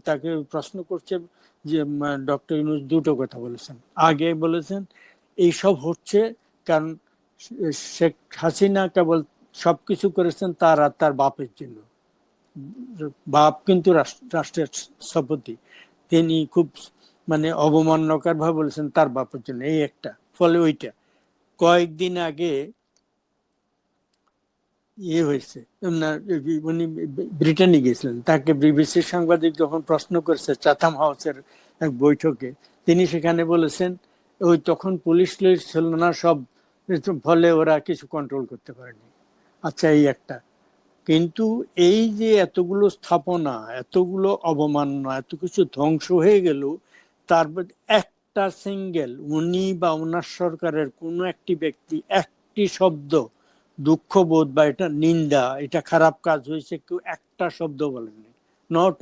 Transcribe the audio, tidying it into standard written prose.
তাকে প্রশ্ন করছে যে ডক্টর ইউনূস দুটো কথা বলেছেন। আগে বলেছেন এইসব হচ্ছে কারণ শেখ হাসিনা কেবল সবকিছু করেছেন তার আর তার বাপের জন্য। বাপ কিন্তু রাষ্ট্রের স্থপতি, তিনি খুব অবমাননাকর ভাবে বলেছেন তার বাপের জন্য, এই একটা। ফলে ওইটা কয়েকদিন আগে হয়েছে, উনি ব্রিটেনে গেছিলেন, তাকে বিবিসির সাংবাদিক যখন প্রশ্ন করেছে চাথাম হাউসের এক বৈঠকে, তিনি সেখানে বলেছেন ওই তখন পুলিশ ছিল না সব, ফলে ওরা কিছু কন্ট্রোল করতে পারেনি। আচ্ছা, এই একটা। কিন্তু এই যে এতগুলো স্থাপনা, এতগুলো অবমাননা, এত কিছু ধ্বংস হয়ে গেল, তারপর একটা সিঙ্গেল উনি বা ওনার সরকারের কোনো একটি ব্যক্তি একটি শব্দ দুঃখবোধ বা এটা নিন্দা, এটা খারাপ কাজ হয়েছে, কেউ একটা শব্দ বলেননি। নট